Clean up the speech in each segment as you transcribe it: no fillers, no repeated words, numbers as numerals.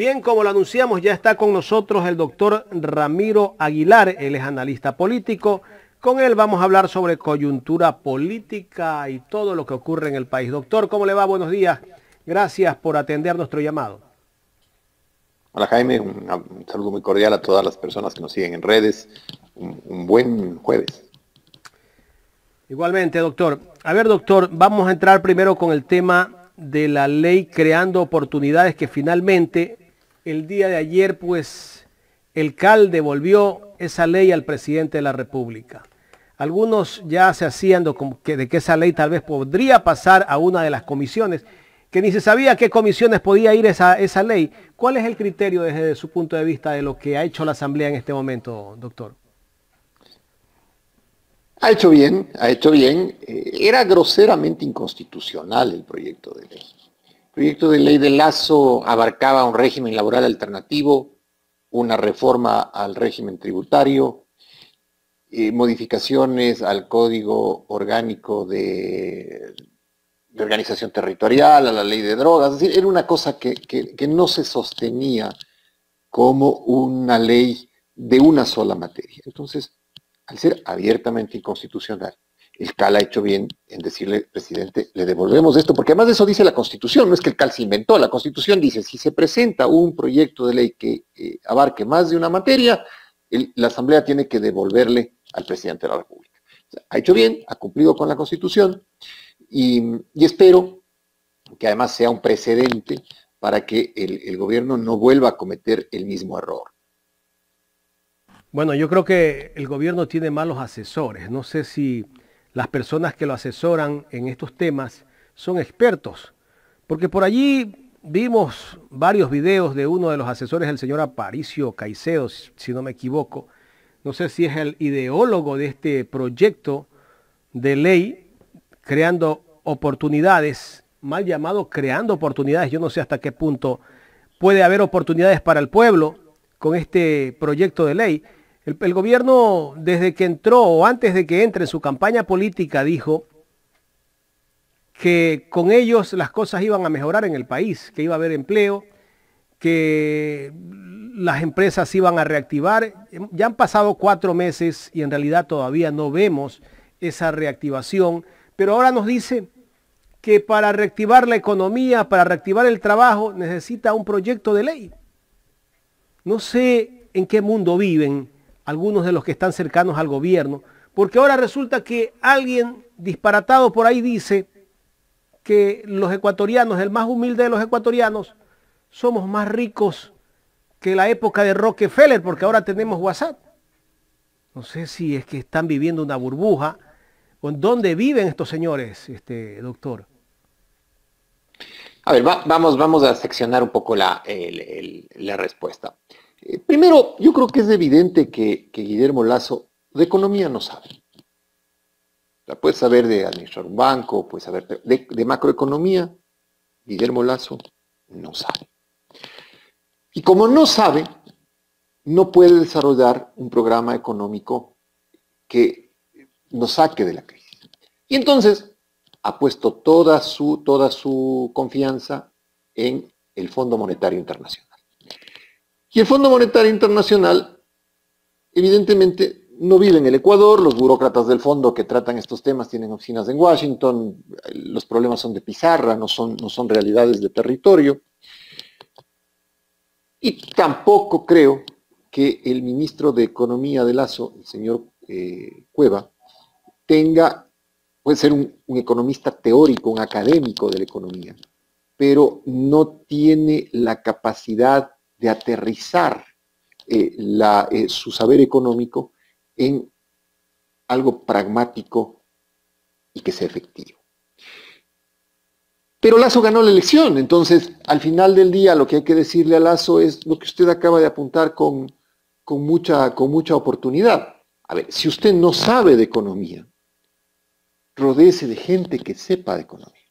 Bien, como lo anunciamos, ya está con nosotros el doctor Ramiro Aguilar, él es analista político. Con él vamos a hablar sobre coyuntura política y todo lo que ocurre en el país. Doctor, ¿cómo le va? Buenos días. Gracias por atender nuestro llamado. Hola Jaime, un saludo muy cordial a todas las personas que nos siguen en redes. Un buen jueves. Igualmente, doctor. A ver, doctor, vamos a entrar primero con el tema de la ley creando oportunidades que finalmente el día de ayer, pues, el CAL devolvió esa ley al presidente de la República. Algunos ya se hacían de que esa ley tal vez podría pasar a una de las comisiones, que ni se sabía a qué comisiones podía ir esa ley. ¿Cuál es el criterio desde su punto de vista de lo que ha hecho la Asamblea en este momento, doctor? Ha hecho bien, ha hecho bien. Era groseramente inconstitucional el proyecto de ley. El proyecto de ley de Lasso abarcaba un régimen laboral alternativo, una reforma al régimen tributario, modificaciones al Código Orgánico de Organización Territorial, a la ley de drogas. Es decir, era una cosa que no se sostenía como una ley de una sola materia. Entonces, al ser abiertamente inconstitucional, el CAL ha hecho bien en decirle, presidente, le devolvemos esto, porque además de eso dice la Constitución, no es que el CAL se inventó, la Constitución dice, si se presenta un proyecto de ley que abarque más de una materia, la Asamblea tiene que devolverle al presidente de la República. O sea, ha hecho bien, ha cumplido con la Constitución y espero que además sea un precedente para que el gobierno no vuelva a cometer el mismo error. Bueno, yo creo que el gobierno tiene malos asesores. No sé si las personas que lo asesoran en estos temas son expertos, porque por allí vimos varios videos de uno de los asesores, el señor Aparicio Caicedo, si no me equivoco. No sé si es el ideólogo de este proyecto de ley creando oportunidades, mal llamado creando oportunidades. Yo no sé hasta qué punto puede haber oportunidades para el pueblo con este proyecto de ley. El gobierno, desde que entró o antes de que entre en su campaña política, dijo que con ellos las cosas iban a mejorar en el país, que iba a haber empleo, que las empresas iban a reactivar. Ya han pasado 4 meses y en realidad todavía no vemos esa reactivación, pero ahora nos dice que para reactivar la economía, para reactivar el trabajo, necesita un proyecto de ley. No sé en qué mundo viven algunos de los que están cercanos al gobierno, porque ahora resulta que alguien disparatado por ahí dice que los ecuatorianos, el más humilde de los ecuatorianos, somos más ricos que la época de Rockefeller, porque ahora tenemos WhatsApp. No sé si es que están viviendo una burbuja, o en dónde viven estos señores, doctor. A ver, vamos a seccionar un poco la respuesta. Primero, yo creo que es evidente que Guillermo Lasso de economía no sabe. O sea, puede saber de administrar un banco, puede saber de macroeconomía. Guillermo Lasso no sabe. Y como no sabe, no puede desarrollar un programa económico que nos saque de la crisis. Y entonces ha puesto toda su confianza en el Fondo Monetario Internacional. Y el Fondo Monetario Internacional, evidentemente, no vive en el Ecuador. Los burócratas del fondo que tratan estos temas tienen oficinas en Washington. Los problemas son de pizarra, no son realidades de territorio. Y tampoco creo que el ministro de Economía de Lasso, el señor Cueva, puede ser un economista teórico, un académico de la economía, pero no tiene la capacidad de aterrizar su saber económico en algo pragmático y que sea efectivo. Pero Lasso ganó la elección, entonces al final del día lo que hay que decirle a Lasso es lo que usted acaba de apuntar con mucha oportunidad. A ver, si usted no sabe de economía, rodéese de gente que sepa de economía.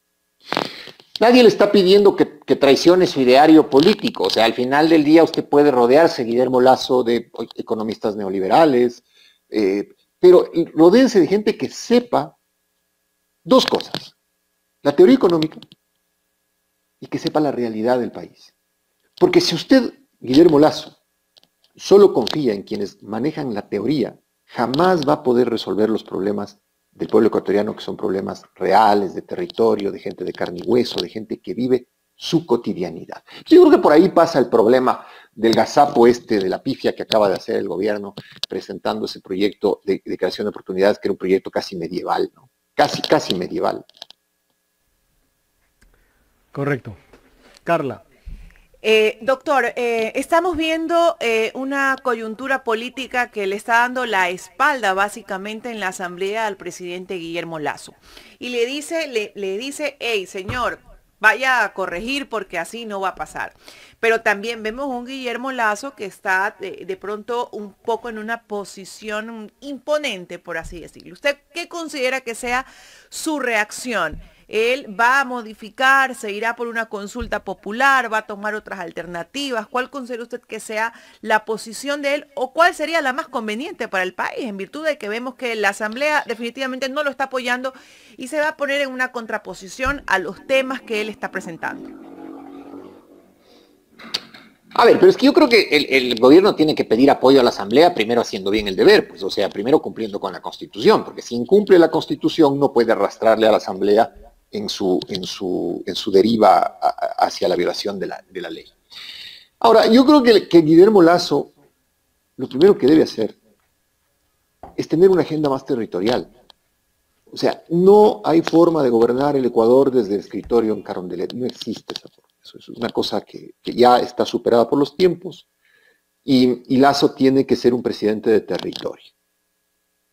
Nadie le está pidiendo que traicione su ideario político. O sea, al final del día usted puede rodearse, Guillermo Lasso, de economistas neoliberales, pero rodéense de gente que sepa dos cosas: la teoría económica y que sepa la realidad del país. Porque si usted, Guillermo Lasso, solo confía en quienes manejan la teoría, jamás va a poder resolver los problemas del pueblo ecuatoriano, que son problemas reales, de territorio, de gente de carne y hueso, de gente que vive su cotidianidad. Yo creo que por ahí pasa el problema del gazapo de la pifia que acaba de hacer el gobierno presentando ese proyecto de creación de oportunidades, que era un proyecto casi medieval, ¿no? Casi medieval. Correcto. Carla. Doctor, estamos viendo una coyuntura política que le está dando la espalda básicamente en la Asamblea al presidente Guillermo Lasso. Y le dice, hey, señor, vaya a corregir porque así no va a pasar. Pero también vemos un Guillermo Lasso que está de pronto un poco en una posición imponente, por así decirlo. ¿Usted qué considera que sea su reacción? Él va a modificar, se irá por una consulta popular, va a tomar otras alternativas. ¿Cuál considera usted que sea la posición de él o cuál sería la más conveniente para el país en virtud de que vemos que la Asamblea definitivamente no lo está apoyando y se va a poner en una contraposición a los temas que él está presentando? A ver, pero es que yo creo que el gobierno tiene que pedir apoyo a la Asamblea primero haciendo bien el deber, pues, o sea, primero cumpliendo con la Constitución, porque si incumple la Constitución no puede arrastrarle a la Asamblea en su deriva hacia la violación de la ley. Ahora, yo creo que Guillermo Lasso lo primero que debe hacer es tener una agenda más territorial. O sea, no hay forma de gobernar el Ecuador desde el escritorio en Carondelet, no existe esa forma. Eso es una cosa que ya está superada por los tiempos y Lasso tiene que ser un presidente de territorio.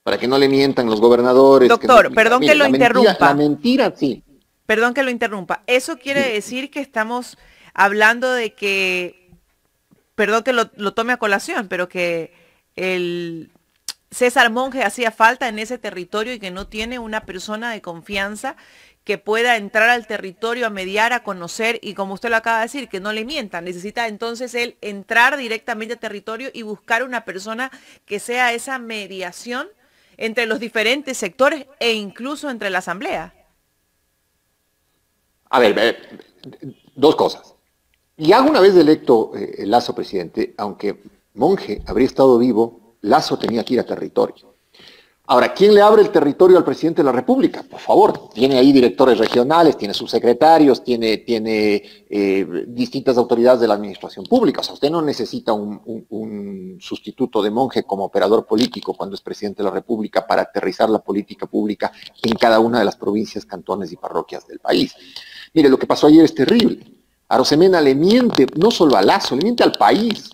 Para que no le mientan los gobernadores. Doctor, no, perdón que lo interrumpa. La mentira, sí. Perdón que lo interrumpa. ¿Eso quiere decir que estamos hablando de que, perdón que lo tome a colación, pero que el César Monge hacía falta en ese territorio y que no tiene una persona de confianza que pueda entrar al territorio a mediar, a conocer y como usted lo acaba de decir, que no le mientan? Necesita entonces él entrar directamente al territorio y buscar una persona que sea esa mediación entre los diferentes sectores e incluso entre la Asamblea. A ver, dos cosas. Ya una vez electo Lasso presidente, aunque Monge habría estado vivo, Lasso tenía que ir a territorio. Ahora, ¿quién le abre el territorio al presidente de la República? Por favor, tiene ahí directores regionales, tiene subsecretarios, tiene distintas autoridades de la administración pública. O sea, usted no necesita un sustituto de Monge como operador político cuando es presidente de la República para aterrizar la política pública en cada una de las provincias, cantones y parroquias del país. Mire, lo que pasó ayer es terrible. Arosemena le miente no solo a Lasso, le miente al país.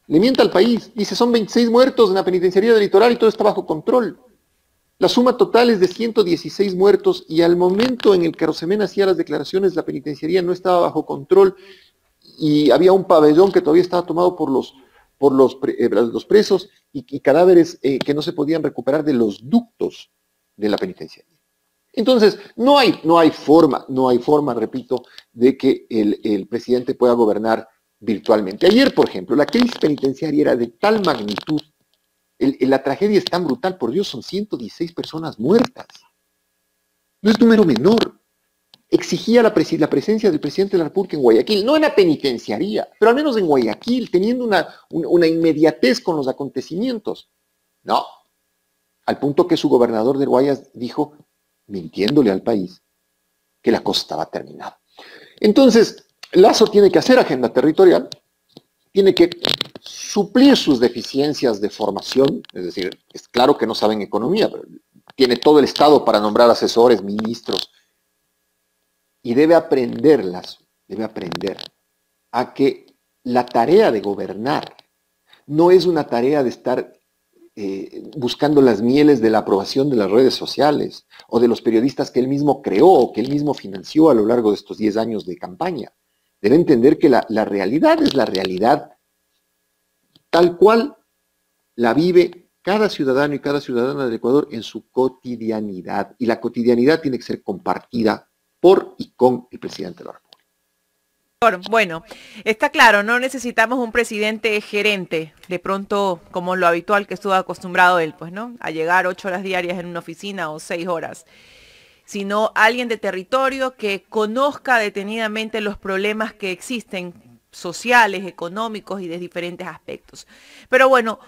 Le miente al país. Dice, son 26 muertos en la penitenciaría del Litoral y todo está bajo control. La suma total es de 116 muertos y al momento en el que Arosemena hacía las declaraciones, la penitenciaría no estaba bajo control y había un pabellón que todavía estaba tomado por los presos y cadáveres que no se podían recuperar de los ductos de la penitenciaría. Entonces, no hay forma, repito, de que el presidente pueda gobernar virtualmente. Ayer, por ejemplo, la crisis penitenciaria era de tal magnitud, la tragedia es tan brutal, por Dios, son 116 personas muertas. No es número menor. Exigía la presencia del presidente de la República en Guayaquil, no en la penitenciaría, pero al menos en Guayaquil, teniendo una inmediatez con los acontecimientos. No, al punto que su gobernador de Guayas dijo, mintiéndole al país, que la cosa estaba terminada. Entonces, Lasso tiene que hacer agenda territorial, tiene que suplir sus deficiencias de formación, es decir, es claro que no saben economía, pero tiene todo el Estado para nombrar asesores, ministros, y debe aprender, Lasso, debe aprender a que la tarea de gobernar no es una tarea de estar buscando las mieles de la aprobación de las redes sociales o de los periodistas que él mismo creó o que él mismo financió a lo largo de estos 10 años de campaña. Debe entender que la realidad es la realidad tal cual la vive cada ciudadano y cada ciudadana del Ecuador en su cotidianidad. Y la cotidianidad tiene que ser compartida por y con el presidente de la República. Bueno, está claro, no necesitamos un presidente gerente, de pronto como lo habitual que estuvo acostumbrado él, pues, ¿no? A llegar 8 horas diarias en una oficina o 6 horas, sino alguien de territorio que conozca detenidamente los problemas que existen sociales, económicos y de diferentes aspectos. Pero bueno,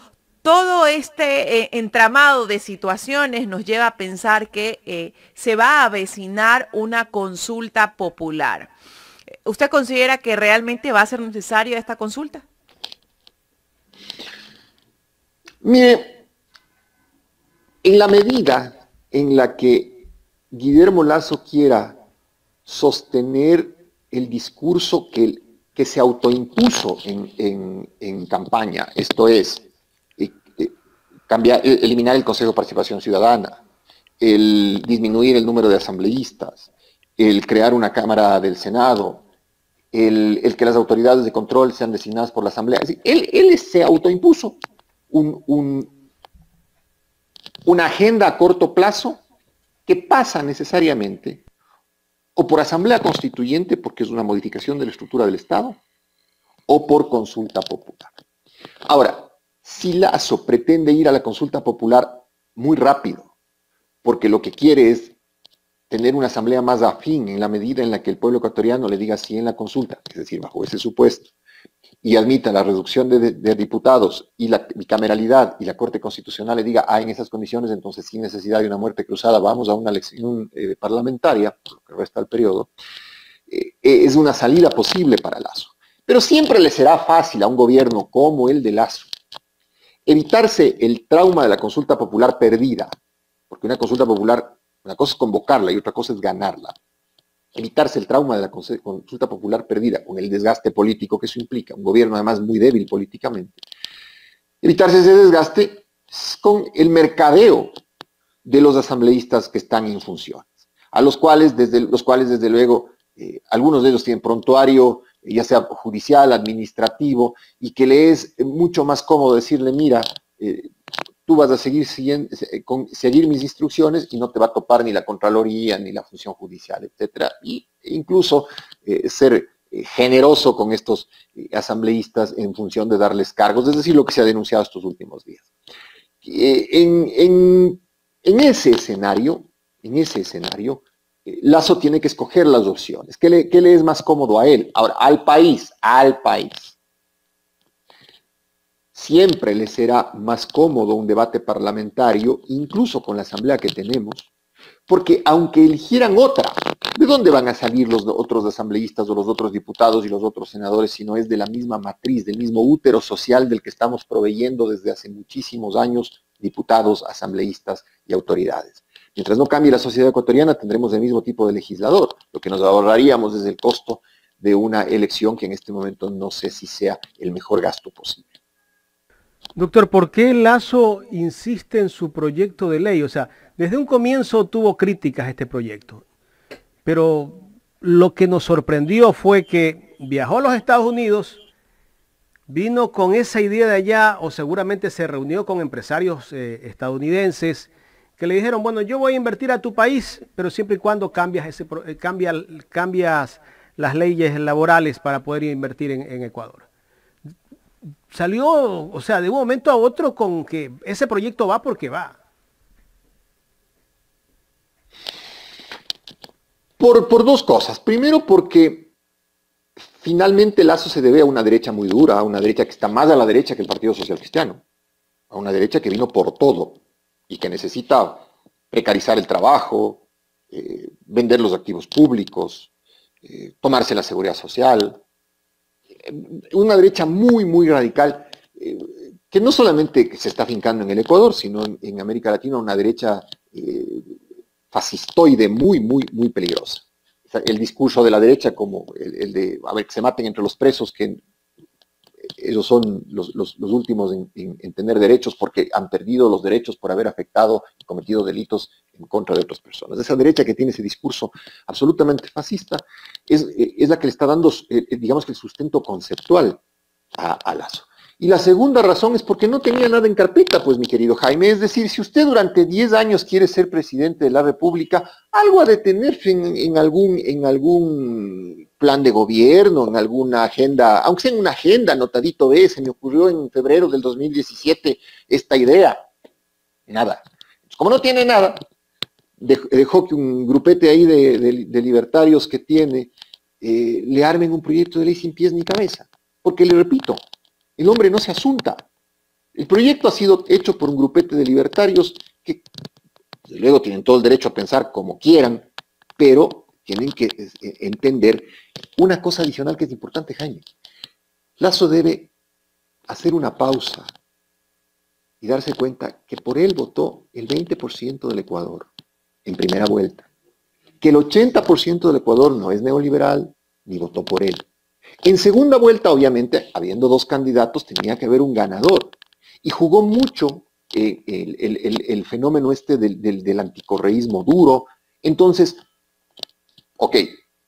todo este entramado de situaciones nos lleva a pensar que se va a avecinar una consulta popular. ¿Usted considera que realmente va a ser necesaria esta consulta? Mire, en la medida en la que Guillermo Lasso quiera sostener el discurso que se autoimpuso en campaña, esto es, eliminar el Consejo de Participación Ciudadana, el disminuir el número de asambleístas, el crear una Cámara del Senado, el que las autoridades de control sean designadas por la Asamblea. Es decir, él se autoimpuso una agenda a corto plazo que pasa necesariamente o por asamblea constituyente, porque es una modificación de la estructura del Estado, o por consulta popular. Ahora, si Lasso pretende ir a la consulta popular muy rápido, porque lo que quiere es tener una asamblea más afín en la medida en la que el pueblo ecuatoriano le diga sí en la consulta, es decir, bajo ese supuesto, y admita la reducción de diputados y la bicameralidad y la Corte Constitucional le diga, en esas condiciones, entonces sin necesidad de una muerte cruzada, vamos a una elección parlamentaria, por lo que resta el periodo, es una salida posible para Lasso. Pero siempre le será fácil a un gobierno como el de Lasso evitarse el trauma de la consulta popular perdida, porque una consulta popular, una cosa es convocarla y otra cosa es ganarla. Evitarse el trauma de la consulta popular perdida, con el desgaste político que eso implica, un gobierno además muy débil políticamente. Evitarse ese desgaste con el mercadeo de los asambleístas que están en funciones, a los cuales desde luego, algunos de ellos tienen prontuario, ya sea judicial, administrativo, y que le es mucho más cómodo decirle, mira, tú vas a seguir mis instrucciones y no te va a topar ni la Contraloría, ni la función judicial, etc. E incluso ser generoso con estos asambleístas en función de darles cargos, es decir, lo que se ha denunciado estos últimos días. En ese escenario, Lasso tiene que escoger las opciones. ¿Qué le es más cómodo a él? Ahora, al país. Siempre le será más cómodo un debate parlamentario, incluso con la asamblea que tenemos, porque aunque eligieran otra, ¿de dónde van a salir los otros asambleístas o los otros diputados y los otros senadores si no es de la misma matriz, del mismo útero social del que estamos proveyendo desde hace muchísimos años diputados, asambleístas y autoridades? Mientras no cambie la sociedad ecuatoriana, tendremos el mismo tipo de legislador. Lo que nos ahorraríamos es el costo de una elección que en este momento no sé si sea el mejor gasto posible. Doctor, ¿por qué Lasso insiste en su proyecto de ley? O sea, desde un comienzo tuvo críticas a este proyecto, pero lo que nos sorprendió fue que viajó a los Estados Unidos, vino con esa idea de allá, o seguramente se reunió con empresarios estadounidenses, que le dijeron, bueno, yo voy a invertir a tu país, pero siempre y cuando cambias las leyes laborales para poder invertir en Ecuador. Salió, o sea, de un momento a otro con que ese proyecto va porque va. Por dos cosas. Primero, porque finalmente Lasso se debe a una derecha muy dura, a una derecha que está más a la derecha que el Partido Social Cristiano, a una derecha que vino por todo y que necesita precarizar el trabajo, vender los activos públicos, tomarse la seguridad social. Una derecha muy radical, que no solamente se está afincando en el Ecuador, sino en América Latina, una derecha fascistoide muy peligrosa. El discurso de la derecha como el de, a ver, que se maten entre los presos, que ellos son los últimos en tener derechos porque han perdido los derechos por haber afectado y cometido delitos en contra de otras personas. Esa derecha que tiene ese discurso absolutamente fascista es la que le está dando, digamos que el sustento conceptual a Lasso. Y la segunda razón es porque no tenía nada en carpeta, pues, mi querido Jaime. Es decir, si usted durante 10 años quiere ser presidente de la República, algo ha de tener en algún plan de gobierno, en alguna agenda, aunque sea en una agenda, anotadito se me ocurrió en febrero del 2017 esta idea. Nada. Como no tiene nada, dejó que un grupete ahí de libertarios que tiene le armen un proyecto de ley sin pies ni cabeza. Porque le repito, el hombre no se asunta. El proyecto ha sido hecho por un grupete de libertarios que, desde luego, tienen todo el derecho a pensar como quieran, pero tienen que entender una cosa adicional que es importante, Jaime. Lasso debe hacer una pausa y darse cuenta que por él votó el 20% del Ecuador en primera vuelta, que el 80% del Ecuador no es neoliberal ni votó por él. En segunda vuelta, obviamente, habiendo dos candidatos, tenía que haber un ganador. Y jugó mucho el fenómeno este del anticorreísmo duro. Entonces, ok,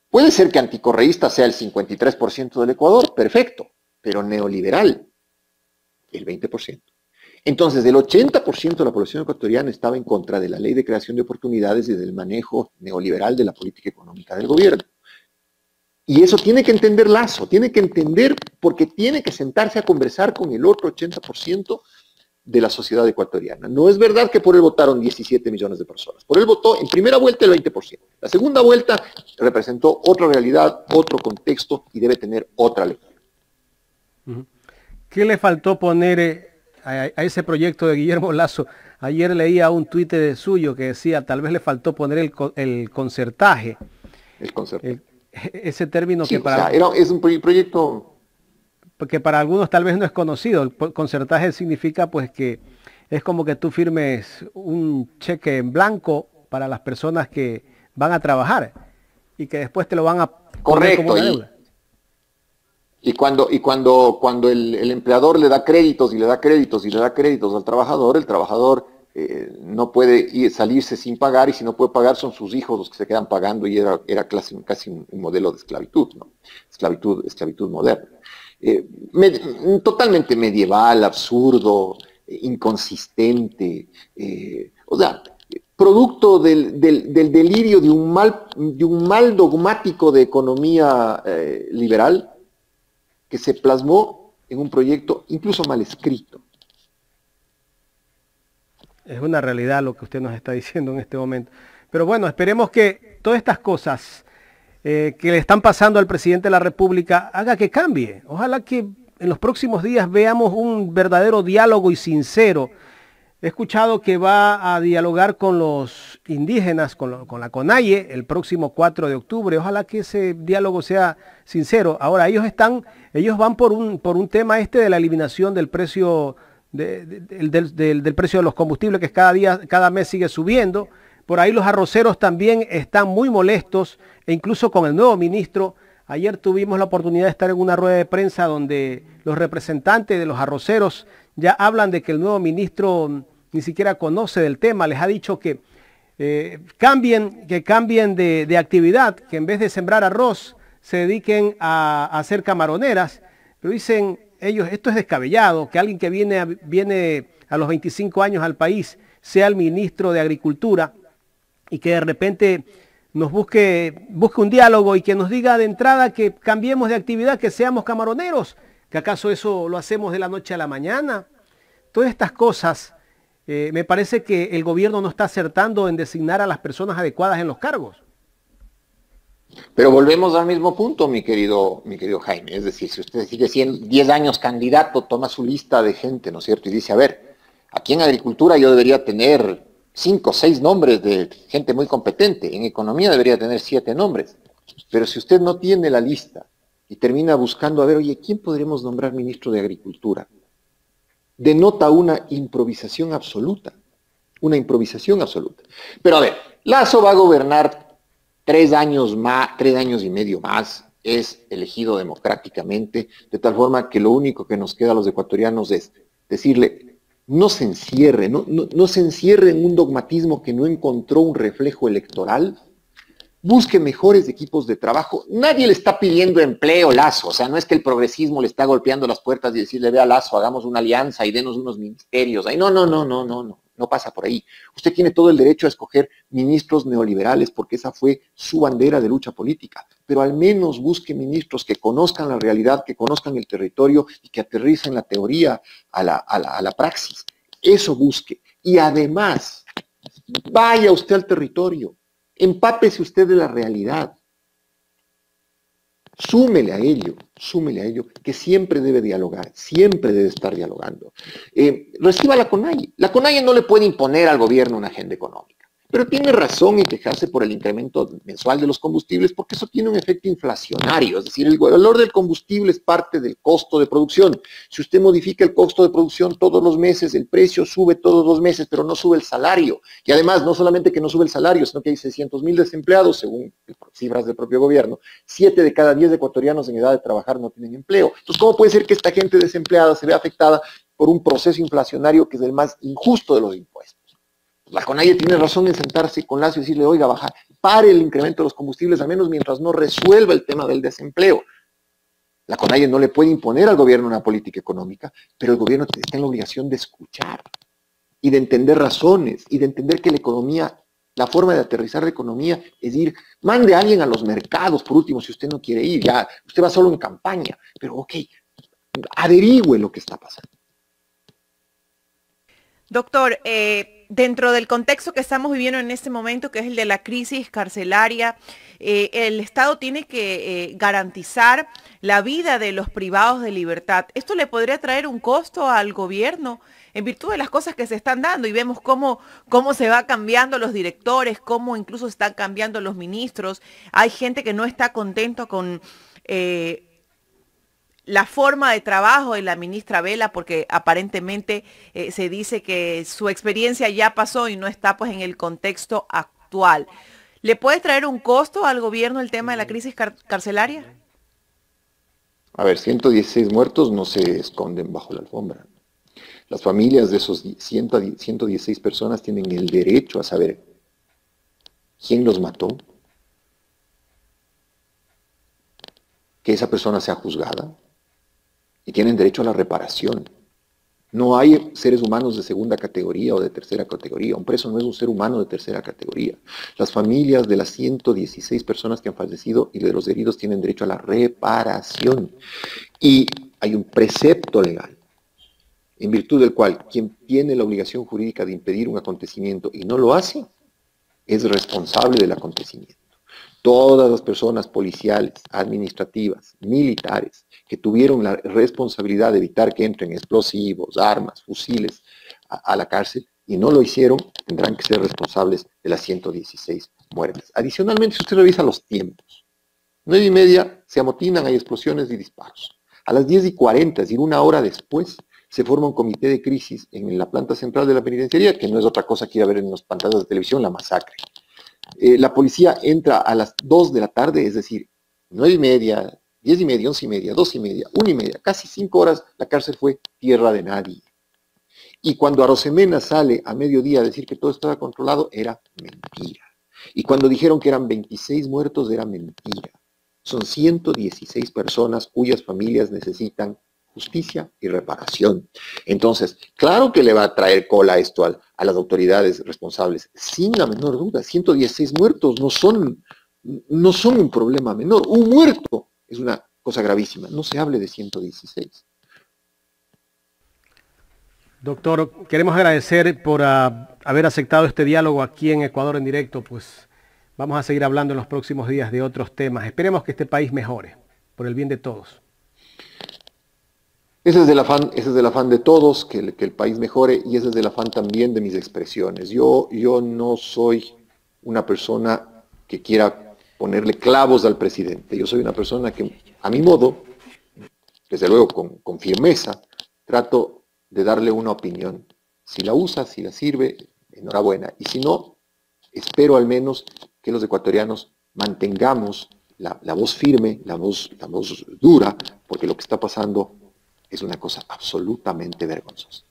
puede ser que anticorreísta sea el 53% del Ecuador, perfecto, pero neoliberal, el 20%. Entonces, el 80% de la población ecuatoriana estaba en contra de la ley de creación de oportunidades y del manejo neoliberal de la política económica del gobierno. Y eso tiene que entender Lasso, tiene que entender porque tiene que sentarse a conversar con el otro 80% de la sociedad ecuatoriana. No es verdad que por él votaron 17 millones de personas. Por él votó en primera vuelta el 20%. La segunda vuelta representó otra realidad, otro contexto y debe tener otra lectura. ¿Qué le faltó poner a ese proyecto de Guillermo Lasso? Ayer leía un tuit de suyo que decía, tal vez le faltó poner el concertaje. El concertaje. Ese término sí, que para... O sea, es un proyecto... Porque para algunos tal vez no es conocido. El concertaje significa pues que es como que tú firmes un cheque en blanco para las personas que van a trabajar y que después te lo van a poner como una deuda. Y cuando el empleador le da créditos y le da créditos y le da créditos al trabajador, el trabajador no puede salirse sin pagar, y si no puede pagar son sus hijos los que se quedan pagando, y era casi un modelo de esclavitud, ¿no? Esclavitud moderna. Totalmente medieval, absurdo, inconsistente, o sea, producto del delirio de un mal dogmático de economía liberal que se plasmó en un proyecto incluso mal escrito. Es una realidad lo que usted nos está diciendo en este momento. Pero bueno, esperemos que todas estas cosas que le están pasando al presidente de la República haga que cambie. Ojalá que en los próximos días veamos un verdadero diálogo y sincero. He escuchado que va a dialogar con los indígenas, con la CONAIE, el próximo 4 de octubre. Ojalá que ese diálogo sea sincero. Ahora, ellos van por un tema de la eliminación del precio del precio de los combustibles, que cada mes sigue subiendo. Por ahí los arroceros también están muy molestos, e incluso con el nuevo ministro. Ayer tuvimos la oportunidad de estar en una rueda de prensa donde los representantes de los arroceros ya hablan de que el nuevo ministro ni siquiera conoce del tema. Les ha dicho que cambien de actividad, que en vez de sembrar arroz se dediquen a hacer camaroneras. Pero dicen ellos, esto es descabellado, que alguien que viene a los 25 años al país sea el ministro de Agricultura y que de repente nos busque un diálogo y que nos diga de entrada que cambiemos de actividad, que seamos camaroneros, que acaso eso lo hacemos de la noche a la mañana. Todas estas cosas, me parece que el gobierno no está acertando en designar a las personas adecuadas en los cargos. Pero volvemos al mismo punto, mi querido Jaime. Es decir, si usted sigue siendo 10 años candidato, toma su lista de gente, ¿no es cierto? Y dice, a ver, aquí en agricultura yo debería tener 5 o 6 nombres de gente muy competente. En economía debería tener 7 nombres. Pero si usted no tiene la lista y termina buscando, a ver, oye, ¿quién podremos nombrar ministro de Agricultura? Denota una improvisación absoluta. Una improvisación absoluta. Pero a ver, Lasso va a gobernar 3 años más, 3 años y medio más, es elegido democráticamente, de tal forma que lo único que nos queda a los ecuatorianos es decirle, no se encierre, no se encierre en un dogmatismo que no encontró un reflejo electoral, busque mejores equipos de trabajo. Nadie le está pidiendo empleo, Lasso, o sea, no es que el progresismo le está golpeando las puertas y decirle, vea, Lasso, hagamos una alianza y denos unos ministerios. Ay, no pasa por ahí. Usted tiene todo el derecho a escoger ministros neoliberales porque esa fue su bandera de lucha política, pero al menos busque ministros que conozcan la realidad, que conozcan el territorio y que aterricen la teoría a la praxis. Eso busque. Y además, vaya usted al territorio, empápese usted de la realidad. súmele a ello que siempre debe dialogar, siempre debe estar dialogando. Reciba la CONAIE. La CONAIE no le puede imponer al gobierno una agenda económica. Pero tiene razón en quejarse por el incremento mensual de los combustibles porque eso tiene un efecto inflacionario, es decir, el valor del combustible es parte del costo de producción. Si usted modifica el costo de producción todos los meses, el precio sube todos los meses, pero no sube el salario. Y además, no solamente que no sube el salario, sino que hay 600,000 desempleados, según cifras del propio gobierno. 7 de cada 10 ecuatorianos en edad de trabajar no tienen empleo. Entonces, ¿cómo puede ser que esta gente desempleada se vea afectada por un proceso inflacionario que es el más injusto de los impuestos? La CONAIE tiene razón en sentarse con Lazo y decirle, oiga, pare el incremento de los combustibles, al menos mientras no resuelva el tema del desempleo. La CONAIE no le puede imponer al gobierno una política económica, pero el gobierno está en la obligación de escuchar y de entender razones y de entender que la economía, la forma de aterrizar la economía es ir, mande a alguien a los mercados, por último, si usted no quiere ir, ya, usted va solo en campaña, pero ok, averigüe lo que está pasando. Doctor, dentro del contexto que estamos viviendo en este momento, que es el de la crisis carcelaria, el Estado tiene que garantizar la vida de los privados de libertad. ¿Esto le podría traer un costo al gobierno en virtud de las cosas que se están dando? Y vemos cómo se va cambiando los directores, cómo incluso están cambiando los ministros. Hay gente que no está contento con la forma de trabajo de la ministra Vela, porque aparentemente se dice que su experiencia ya pasó y no está pues en el contexto actual. ¿Le puede traer un costo al gobierno el tema de la crisis carcelaria? A ver, 116 muertos no se esconden bajo la alfombra. Las familias de esos 116 personas tienen el derecho a saber quién los mató, que esa persona sea juzgada, y tienen derecho a la reparación. No hay seres humanos de segunda categoría o de tercera categoría. Un preso no es un ser humano de tercera categoría. Las familias de las 116 personas que han fallecido y de los heridos tienen derecho a la reparación. Y hay un precepto legal, en virtud del cual quien tiene la obligación jurídica de impedir un acontecimiento y no lo hace, es responsable del acontecimiento. Todas las personas policiales, administrativas, militares, que tuvieron la responsabilidad de evitar que entren explosivos, armas, fusiles a la cárcel y no lo hicieron, tendrán que ser responsables de las 116 muertes. Adicionalmente, si usted revisa los tiempos, 9:30 se amotinan, hay explosiones y disparos. A las 10:40, es decir, una hora después, se forma un comité de crisis en la planta central de la penitenciaría, que no es otra cosa que ir a ver en las pantallas de televisión, la masacre. La policía entra a las 2 de la tarde, es decir, 9:30, 10:30, 11:30, 12:30, 1:30, casi 5 horas, la cárcel fue tierra de nadie. Y cuando Arosemena sale a mediodía a decir que todo estaba controlado, era mentira. Y cuando dijeron que eran 26 muertos, era mentira. Son 116 personas cuyas familias necesitan justicia y reparación. Entonces, claro que le va a traer cola esto a las autoridades responsables, sin la menor duda. 116 muertos no son un problema menor. Un muerto es una cosa gravísima. No se hable de 116. Doctor, queremos agradecer por haber aceptado este diálogo aquí en Ecuador en directo. Pues vamos a seguir hablando en los próximos días de otros temas. Esperemos que este país mejore, por el bien de todos. Ese es el afán de todos, que el país mejore, y ese es el afán también de mis expresiones. Yo no soy una persona que quiera ponerle clavos al presidente. Yo soy una persona que, a mi modo, desde luego con firmeza, trato de darle una opinión. Si la usa, si la sirve, enhorabuena. Y si no, espero al menos que los ecuatorianos mantengamos la voz firme, la voz dura, porque lo que está pasando es una cosa absolutamente vergonzosa.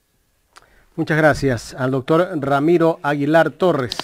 Muchas gracias al doctor Ramiro Aguilar Torres.